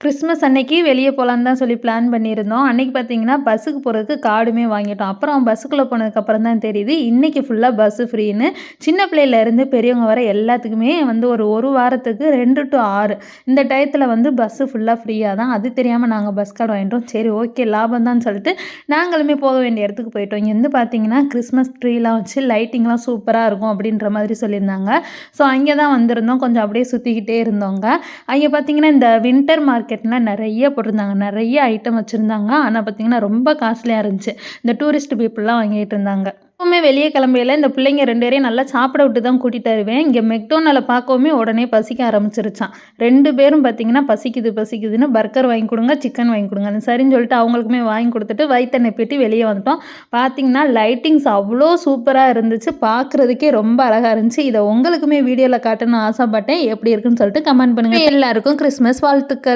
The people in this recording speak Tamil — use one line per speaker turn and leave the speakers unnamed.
கிறிஸ்மஸ் அன்னைக்கு வெளிய போலான்னு தான் சொல்லி பிளான் பண்ணியிருந்தோம். அன்னைக்கு பார்த்தீங்கன்னா, பஸ்ஸுக்கு போறதுக்கு கார்டுமே வாங்கிட்டோம். அப்புறம் பஸ்ஸுக்குள்ள போனதுக்கப்புறம் தான் தெரியுது, இன்னைக்கு ஃபுல்லா பஸ்ஸு ஃப்ரீன்னு. சின்ன பிள்ளையிலேருந்து பெரியவங்க வர எல்லாத்துக்குமே வந்து ஒரு 1 வாரத்துக்கு 2 டூ 6 இந்த டயத்துல வந்து பஸ்ஸு ஃபுல்லா ஃப்ரீயா தான். அது தெரியாம நாங்க பஸ் கார்டு வாங்கிட்டோம். சரி ஓகே லாபம் தான்னு சொல்லிட்டு நாங்களுமே போக வேண்டிய இடத்துக்கு போயிட்டோம். இங்கேருந்து பார்த்தீங்கன்னா, கிறிஸ்மஸ் ட்ரீலாம் வச்சு லைட்டிங்லாம் சூப்பரா இருக்கும் அப்படின்ற மாதிரி சொல்லியிருந்தாங்க. ஸோ அங்கே தான் வந்திருந்தோம். கொஞ்சம் அப்படியே சுத்திக்கிட்டே இருந்தோங்க. அங்கே பார்த்தீங்கன்னா, இந்த வின்டர் மார்க்கெட்லாம் நெறைய போட்டிருந்தாங்க. நெறைய ஐட்டம் வச்சிருந்தாங்க. ஆனா பார்த்தீங்கன்னா, ரொம்ப காஸ்ட்லியா இருந்துச்சு. இந்த டூரிஸ்ட் பீப்புள்லாம் வாங்கிட்டு இருந்தாங்க. எப்பவுமே வெளிய கிளம்பையில இந்த பிள்ளைங்க 2 பேரையும் நல்லா சாப்பிட விட்டு தான் கூட்டிட்டு வருவேன். இங்க மெக்டோனால்ல பார்க்கவுமே உடனே பசிக்க ஆரம்பிச்சுருச்சாம். 2 பேரும் பார்த்தீங்கன்னா, பசிக்குது பசிக்குதுன்னு பர்கர் வாங்கி குடுங்க, சிக்கன் வாங்கி குடுங்கன்னு சரின்னு சொல்லிட்டு அவங்களுக்குமே வாங்கி குடுத்துட்டு வயித்த நெப்பிட்டு வெளிய வந்துட்டோம். பார்த்தீங்கன்னா, லைட்டிங்ஸ் அவ்ளோ சூப்பரா இருந்துச்சு. பார்க்குறதுக்கே ரொம்ப அழகா இருந்துச்சு. இத உங்களுக்குமே வீடியோல காட்டணும்னு ஆசைப்பட்டேன். எப்படி இருக்குன்னு சொல்லிட்டு கமெண்ட் பண்ணுங்க. எல்லாருக்கும் கிறிஸ்மஸ் வாழ்த்துக்கள்.